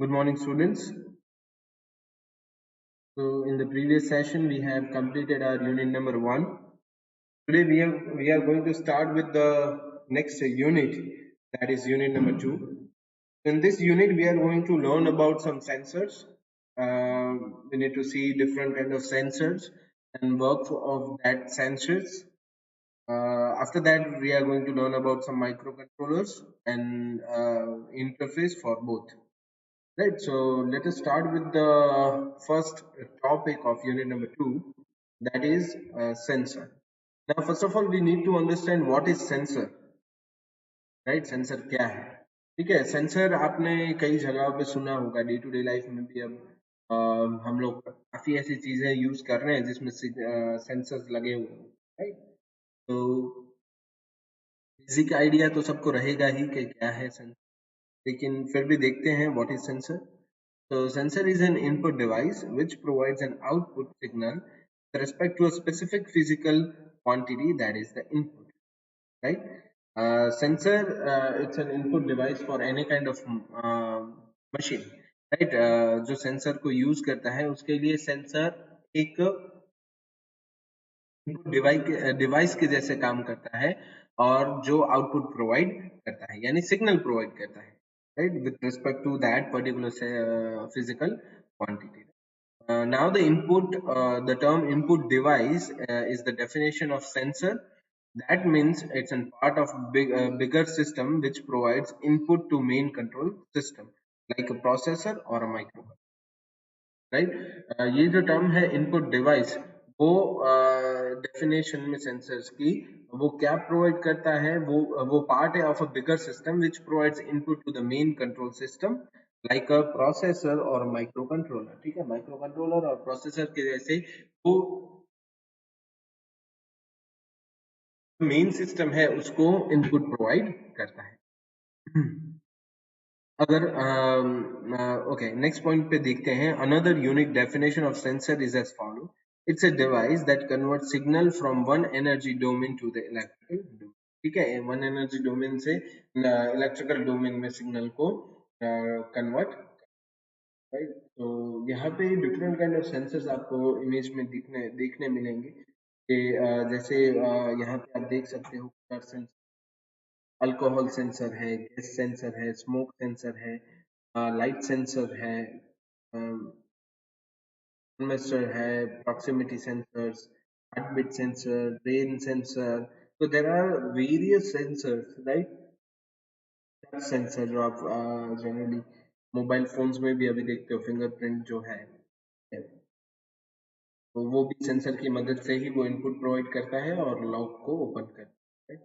Good morning, students. So, in the previous session, we have completed our unit number 1. Today, we are going to start with the next unit, that is unit number 2. In this unit, we are going to learn about some sensors. We need to see different kind of sensors and work of that sensors. After that, we are going to learn about some microcontrollers and interface for both. Right, so let us start with the first topic of unit number 2, that is sensor. Now, first of all, we need to understand what is sensor, right? Sensor क्या है? ठीक है, sensor आपने कई जगहों पे सुना होगा, डे टू डे लाइफ में भी अब हम लोग काफी ऐसी चीजें यूज कर रहे हैं जिसमें सेंसर्स लगे हुए हैं, राइट? तो बेसिक आइडिया तो सबको रहेगा ही कि क्या है सेंसर, लेकिन फिर भी देखते हैं what is sensor. So sensor is an input device which provides an output signal with respect to a specific physical quantity, that is the input, right? Sensor, it's an input device for any kind of machine, right? जो sensor को use करता है उसके लिए sensor एक device के जैसे काम करता है और जो आउटपुट प्रोवाइड करता है यानी सिग्नल प्रोवाइड करता है, right, with respect to that particular physical quantity. Now the term input device is the definition of sensor. That means it's a part of bigger system which provides input to main control system like a processor or a microcontroller. Right, ये जो term है input device, वो definition में sensors की वो क्या provide करता है, वो पार्ट है of a bigger system which provides input to the main control system like a processor और माइक्रो कंट्रोलर. ठीक है, माइक्रो कंट्रोलर और प्रोसेसर के जैसे वो मेन सिस्टम है उसको इनपुट प्रोवाइड करता है. अगर ओके, नेक्स्ट पॉइंट पे देखते हैं. Another unique definition of sensor is as follow. It's a device that convert signal from one energy domain to the electrical domain. ठीक है, वन एनर्जी डोमेन से इलेक्ट्रिकल डोमेन में सिग्नल को convert, right. तो यहाँ पे डिफरेंट काइंड ऑफ सेंसर्स आपको image में देखने मिलेंगे कि जैसे यहाँ पे आप देख सकते हो सेंसर, अल्कोहल सेंसर है, गैस सेंसर है, स्मोक सेंसर है, लाइट सेंसर है, थर्मिस्टर है, proximity sensors, heartbeat sensor, rain sensor. तो there are various sensors, right. Touch sensor जो आप जनरली मोबाइल फोन्स में भी अभी देखते हो, फिंगरप्रिंट जो है, तो वो भी सेंसर की मदद से ही वो इनपुट प्रोवाइड करता है और लॉक को ओपन करता है.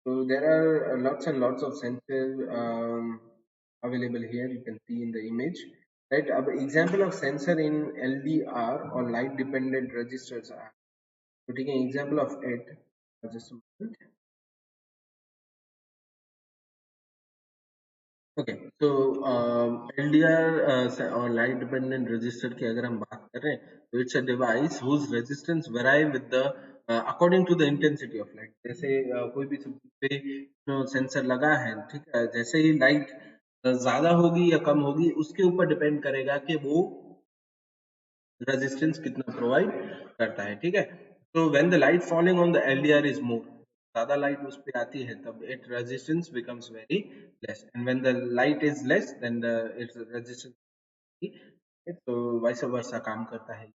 So there are lots and lots of sensors available here. You can see in the image. Right. Ab example of sensor in LDR or light dependent registers are. So taking an example of it. Just a moment. Okay. So LDR or light dependent register की अगर हम बात करें तो it's a device whose resistance vary with the according to the intensity of light. जैसे कोई भी पे सेंसर लगा है, ठीक है, जैसे ही लाइट ज्यादा होगी या कम होगी उसके ऊपर डिपेंड करेगा कि वो रेजिस्टेंस कितना प्रोवाइड करता है. ठीक है, तो when the light falling on the LDR is more, ज्यादा लाइट उस पे आती है तब it resistance becomes very less, and when the light is less than the its resistance, तो वाइस वर्सा काम करता है.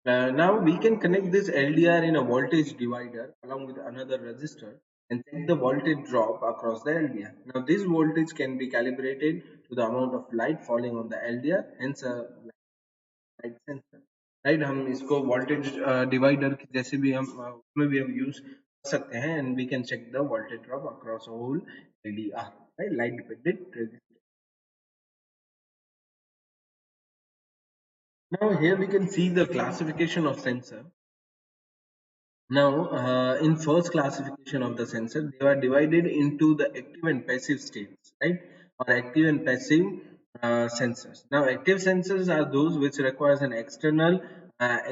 Now we can connect this LDR in a voltage divider along with another resistor and check the voltage drop across the LDR. Now this voltage can be calibrated to the amount of light falling on the LDR, hence a light sensor. Right, हम इसको voltage divider की जैसे भी हम उसमें भी हम use कर सकते हैं, and we can check the voltage drop across a whole LDR, right, light dependent resistor. Now here we can see the classification of sensor. Now, in first classification of the sensor, they are divided into the active and passive states, right? Or active and passive sensors. Now, active sensors are those which requires an external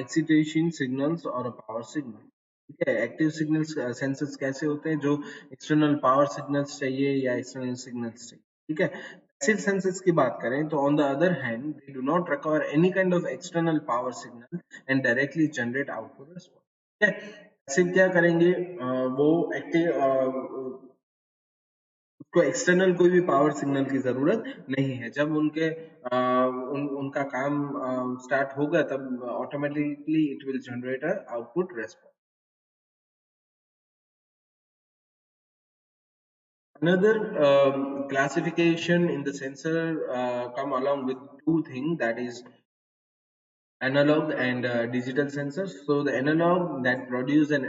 excitation signals or a power signal. ठीक है, active signals sensors कैसे होते हैं, जो external power signals चाहिए या external signals चाहिए. ठीक है, Passive sensors की बात करें तो on the other hand they do not require any kind of external power signal and directly generate output response. ठीक है, पैसिव क्या करेंगे, वो एक्टिव, उसको एक्सटर्नल कोई भी पावर सिग्नल की जरूरत नहीं है। जब उनका काम स्टार्ट होगा तब automatically it will generate a output response. Another classification in the sensor come along with two things, that is analog and digital sensors. So the analog that produce an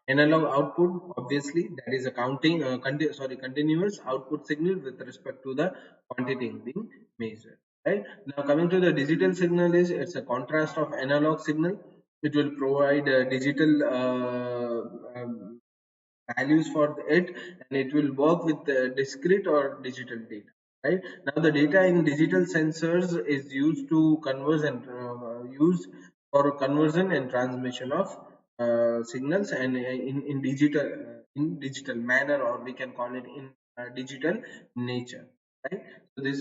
analog output, obviously that is a continuous output signal with respect to the quantity being measured. Right now, coming to the digital signal, is it's a contrast of analog signal. It will provide digital values for it, and it will work with discrete or digital data. Right now, the data in digital sensors is used to used for conversion and transmission of signals, and in digital manner, or we can call it in digital nature. Right, so this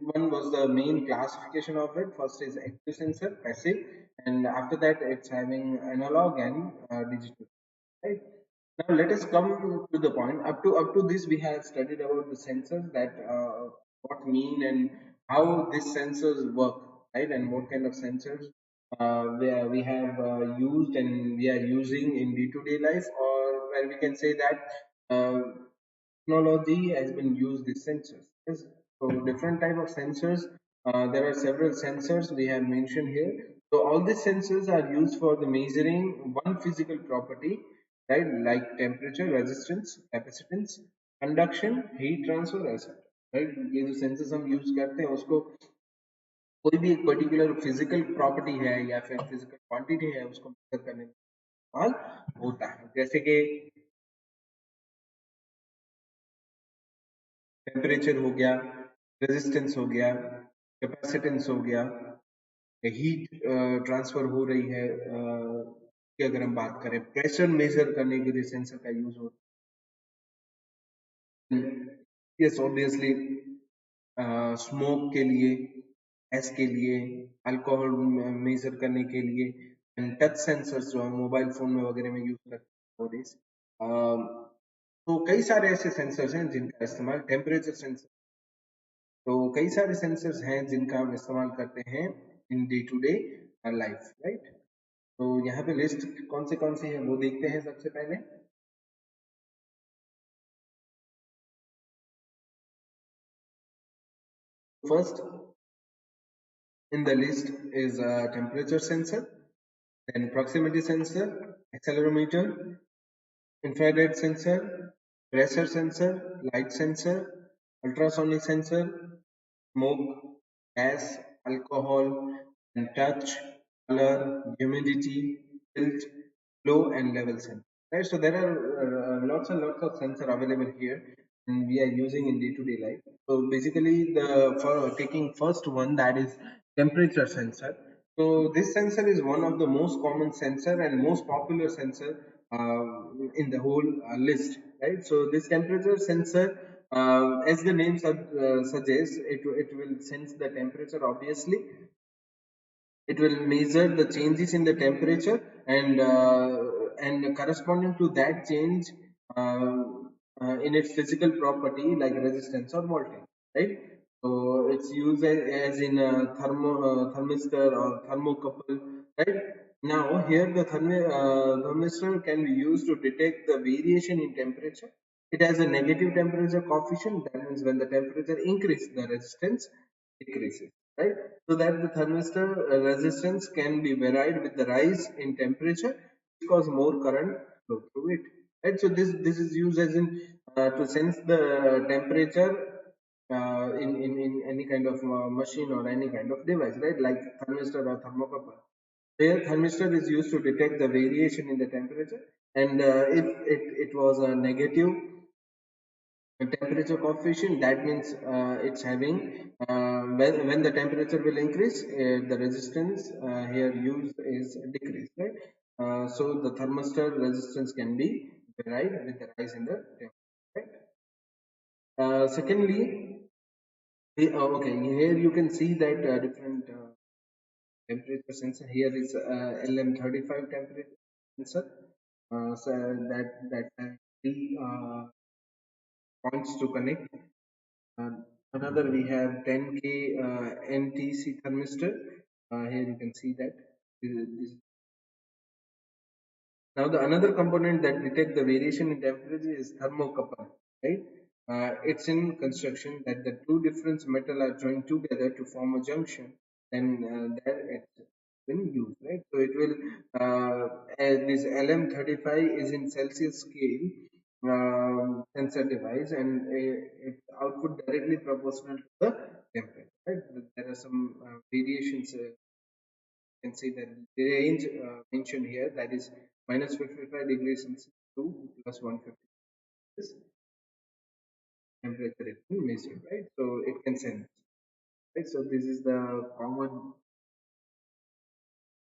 one was the main classification of it. First is active sensor, passive, and after that it's having analog and digital. Right. Now let us come to the point. Up to this, we have studied about the sensors, that what mean and how these sensors work, right? And what kind of sensors we have used and we are using in day-to-day life, or where we can say that technology has been used these sensors. Yes. So different type of sensors. There are several sensors we have mentioned here. So all these sensors are used for the measuring one physical property, right? Like temperature, resistance, capacitance, conduction, heat transfer, etc. Right? ये जो sensors हम use करते हैं उसको कोई भी एक particular physical property है या फिर फिजिकल क्वांटिटी है उसको मेजर करने में इस्तेमाल होता है, जैसे कि टेम्परेचर हो गया, रेजिस्टेंस हो गया, कैपेसिटेंस हो गया, हीट ट्रांसफर हो रही है, की अगर हम बात करें प्रेशर मेजर करने के लिए सेंसर का यूज होता है। यस, ऑब्वियसली स्मोक के लिए, गैस के लिए, अल्कोहल मेजर करने के लिए, एंड टच सेंसर्स जो हम मोबाइल फोन में वगैरह में यूज करते हैं। तो कई सारे ऐसे सेंसर्स हैं जिनका इस्तेमाल, टेम्परेचर सेंसर, तो कई सारे सेंसर्स हैं जिनका हम इस्तेमाल करते हैं in day to day life. Right, तो यहाँ पे लिस्ट कौन सी है वो देखते हैं सबसे पहले। First in the list is a temperature sensor, then proximity sensor, accelerometer, infrared sensor, pressure sensor, light sensor, ultrasonic sensor, smoke, gas, alcohol, and touch, color, humidity, tilt, flow, and level sensor. Right, so there are lots and lots of sensor available here, and we are using in day-to-day life. So basically, for taking first one, that is temperature sensor. So this sensor is one of the most common sensor and most popular sensor in the whole list. Right, so this temperature sensor, as the name suggests, it will sense the temperature. Obviously, it will measure the changes in the temperature, and corresponding to that change uh, in its physical property like resistance or voltage. Right, so it's used as in a thermistor or thermocouple. Right, now here the thermistor can be used to detect the variation in temperature. It has a negative temperature coefficient. That means when the temperature increases, the resistance decreases. Right, so that the thermistor resistance can be varied with the rise in temperature, because more current flow through it. Right, so this is used as in to sense the temperature in any kind of machine or any kind of device, right? Like thermistor or thermocouple. Here, thermistor is used to detect the variation in the temperature, and if it was a negative temperature coefficient, that means it's having when the temperature will increase, the resistance here used is decreased, right? So the thermistor resistance can be varied with the rise in the temperature. Right? Secondly, Okay, here you can see that different temperature sensor. Here is LM35 temperature sensor. So that has three points to connect. Another we have 10K NTC thermistor. Here you can see that. This Now the another component that detect the variation in temperature is thermocouple, right? It's in construction that the two different metal are joined together to form a junction, then there it's been used, right? So it will this LM35 is in Celsius scale sensor device, and its output directly proportional to the temperature, right? There are some variations. Can see that the range mentioned here, that is minus 55 degrees Celsius to plus 150 this temperature it can measure, right? So it can sense, right? So this is the common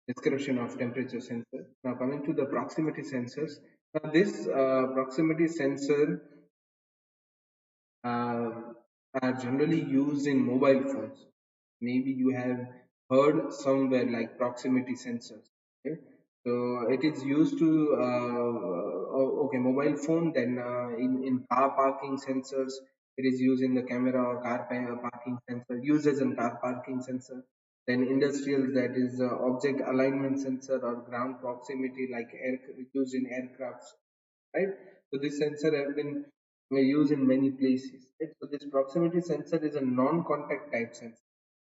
description of temperature sensor. Now coming to the proximity sensors. Now this proximity sensor uh, are generally used in mobile phones. Maybe you have heard somewhere like proximity sensors. Okay? So it is used to okay, mobile phone. Then in car parking sensors, it is used in the camera or parking sensor. Used as in car parking sensor. Then industrial, that is object alignment sensor or ground proximity, like used in aircrafts, right? So this sensor have been used in many places, right? So this proximity sensor is a non-contact type sensor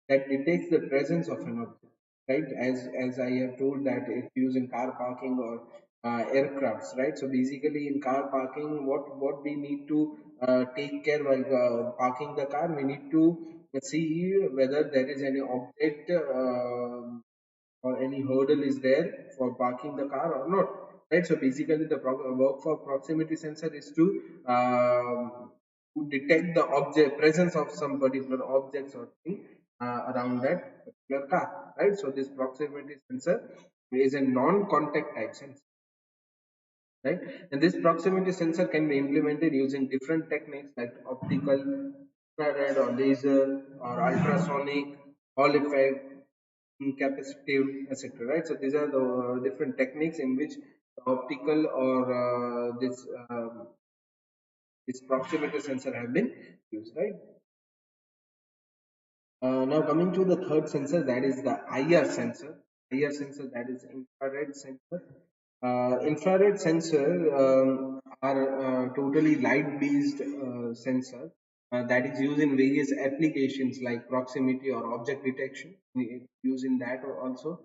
that detects the presence of an object, right? As I have told that it's used in car parking or aircrafts, right? So basically in car parking, what we need to take care while parking the car, we need to see whether there is any object or any hurdle is there for parking the car or not, right? So basically the work for proximity sensor is to detect the object presence of some particular objects or thing around that particular car, right? So this proximity sensor is a non-contact type sensor, right? And this proximity sensor can be implemented using different techniques like optical, infrared or laser or ultrasonic, hall effect, capacitive, etc., right? So these are the different techniques in which optical or this proximity sensor have been used, right? Now coming to the third sensor, that is the IR sensor. IR sensor, that is infrared sensor. Infrared sensor are totally light-based sensor that is used in various applications like proximity or object detection. It's used in that also.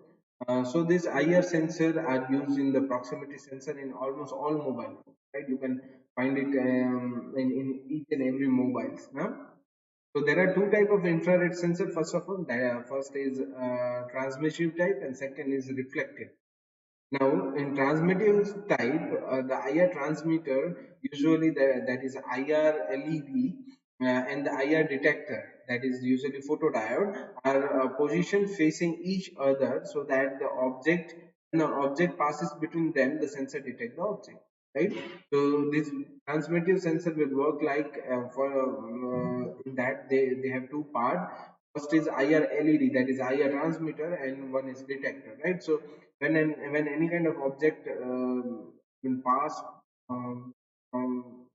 So this IR sensor are used in the proximity sensor in almost all mobile phones, right? You can find it in each and every mobiles. Now, so there are two type of infrared sensor. First of all, first is transmissive type, and second is reflective. Now, in transmittive type, the IR transmitter, usually that is IR LED, and the IR detector, that is usually photodiode, are positioned facing each other so that when the object passes between them, the sensor detect the object, right? So this transmittive sensor will work like for that they have two part. First is IR LED, that is IR transmitter, and one is detector, right? So when any kind of object will pass um, from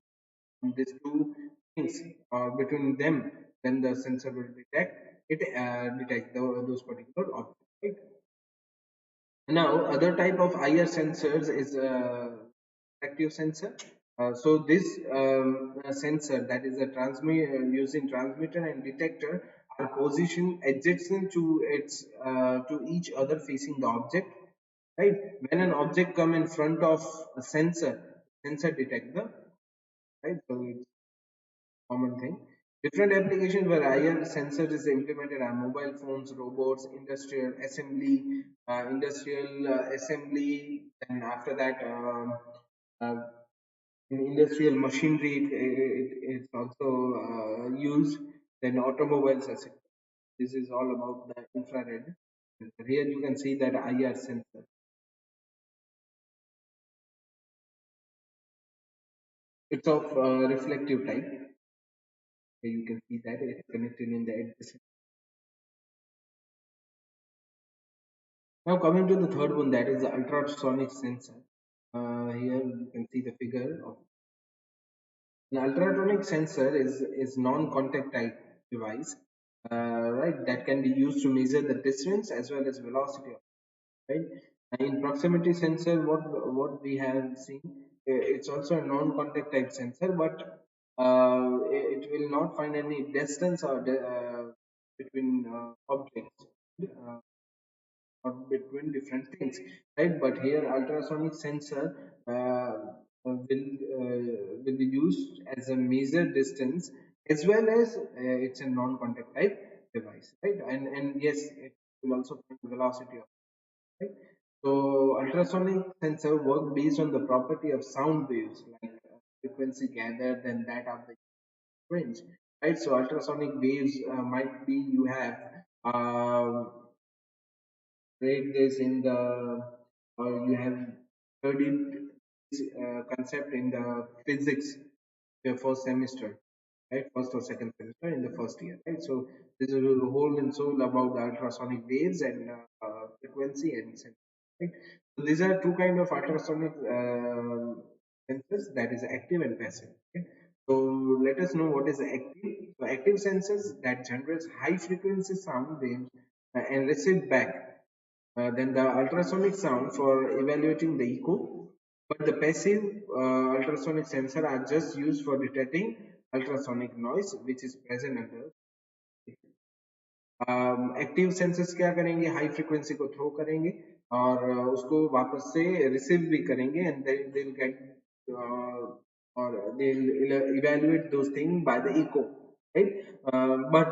these two things between them, then the sensor will detect those particular objects, right? Now, other type of IR sensors is active sensor. So this sensor, that is a transmit using transmitter and detector, are positioned adjacent to to each other facing the object. Right? When an object come in front of a sensor detect the, right. So it's common thing. Different applications where IR sensors is implemented are mobile phones, robots, industrial assembly, and after that, uh, in industrial machinery, it's also used. Then automobiles, etc. This is all about the infrared. Here you can see that IR sensor. It's of reflective type. Here you can see that it's connected in the adjacent. Now coming to the third one, that is the ultrasonic sensor. Here you can see the figure of an ultrasonic sensor is non-contact type device, right? That can be used to measure the distance as well as velocity, right? In proximity sensor, what we have seen, it's also a non-contact type sensor, but it will not find any distance or between objects. Uh, or between different things, right? But here ultrasonic sensor will be used as a measure distance as well as it's a non-contact type device, right? And yes, it will also find velocity of, right? So ultrasonic sensor work based on the property of sound waves like frequency gathered and that of the range, right? So ultrasonic waves might be you have um, read this in the or you have studied this concept in the physics your first semester, right? First or second semester in the first year, right? So this is the whole and soul about the ultrasonic waves and frequency and right? So these are two kind of ultrasonic sensors, that is active and passive. Okay? So let us know what is active. So active sensors that generates high frequency sound waves and receive back then the ultrasonic sound for evaluating the echo, but the passive ultrasonic sensor are just used for detecting ultrasonic noise which is present under. Active sensors क्या करेंगे, high frequency को throw करेंगे और उसको वापस से receive भी करेंगे एंड दे विल गेट और they will evaluate those thing by the echo, right? But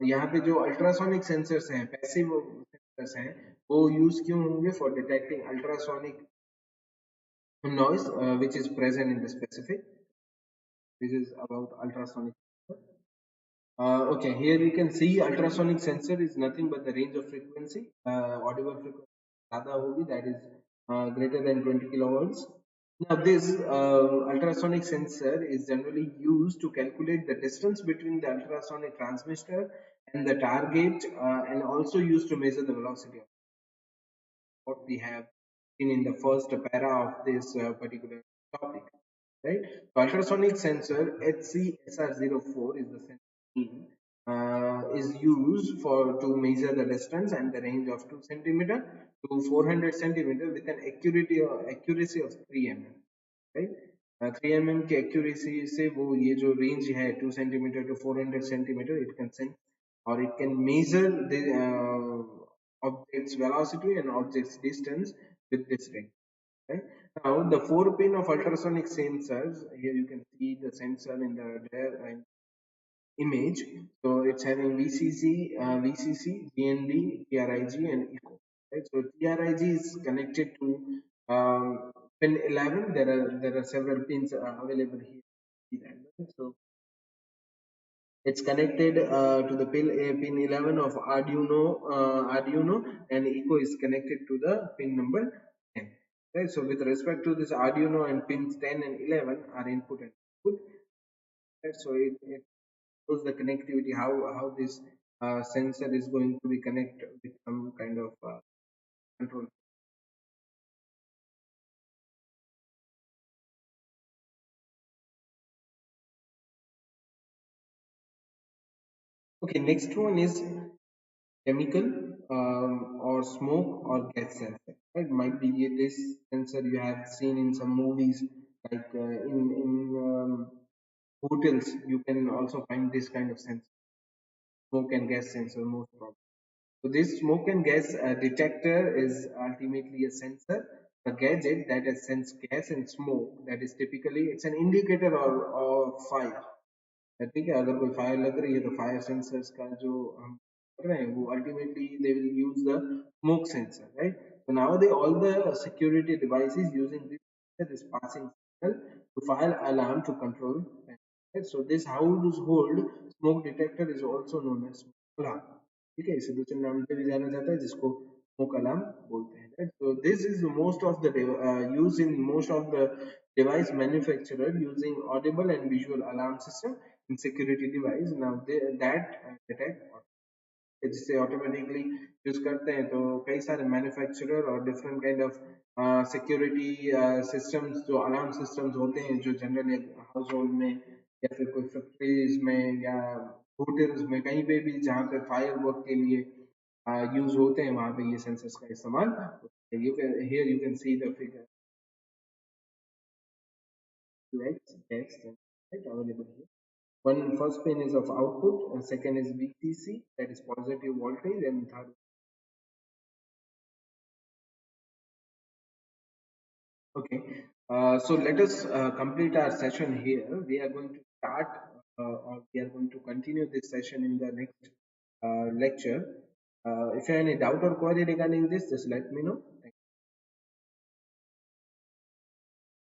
यहाँ पे जो अल्ट्रासोनिक सेंसर्स हैं, पैसिव सेंसर्स हैं, वो यूज क्यों होंगे? For detecting ultrasonic noise which is present in the specific. This is about ultrasonic. Okay, here you can see ultrasonic sensor is nothing but the range of frequency, audible frequency ज़्यादा होगी, that is greater than 20 kilohertz. Now this ultrasonic sensor is generally used to calculate the distance between the ultrasonic transmitter and the target and also used to measure the velocity of what we have seen in the first para of this particular topic, right? So ultrasonic sensor HCSR04 is the sensor name, is used for to measure the distance and the range of 2 centimeter to 400 centimeter with an accuracy of 3 mm, right? 3 mm की accuracy से वो ये जो range है 2 centimeter to 400 centimeter, it can sense or it can measure the object's velocity and object's distance with this range. Right? Now the 4 pin of ultrasonic sensors, here you can see the sensor in the image. So it's having VCC, GND, TRIG, and echo. Right? So TRIG is connected to pin 11. There are several pins available here. So it's connected to the pin 11 of Arduino, and echo is connected to the pin number 10. Right? So with respect to this Arduino, and pins 10 and 11 are input and output. Right? So it shows the connectivity, how this sensor is going to be connected with some kind of control. Okay, next one is chemical or smoke or gas sensor. It might be this sensor you have seen in some movies, like in hotels. You can also find this kind of sensor, smoke and gas sensor, most probably. So this smoke and gas detector is ultimately a sensor, a gadget that has sense gas and smoke. That is typically it's an indicator or fire. ठीक है, अगर कोई fire लग रही है तो fire sensors का जो हम कर रहे हैं वो ultimately they will use the smoke sensor, right? So nowadays all the security devices using this sensor is passing signal to fire alarm to control them, right? So this household smoke detector is also known as smoke alarm. ठीक है, इसे दूसरे नाम से भी जाना जाता है जिसको smoke alarm बोलते हैं, right? So this is most of the used in most of the device manufacturer using audible and visual alarm system insecurity device. Now that detect इससे ऑटोमेटिकली यूज करते हैं, तो कई सारे मैन्युफैक्चरर और different kind of security systems, जो alarm systems होते हैं, जो जनरली हाउस होल्ड में या फिर कोई फैक्ट्रीज में या होटल्स में, कहीं पे भी जहाँ पे फायर वर्क के लिए यूज होते हैं, वहाँ पे ये सेंसर्स का इस्तेमाल you can hear you can see the figure text right available here. One first pin is of output, and second is VTC, that is positive voltage, and third. Okay, so let us complete our session here. We are going to start, or we are going to continue this session in the next lecture. If you have any doubt or query regarding this, just let me know.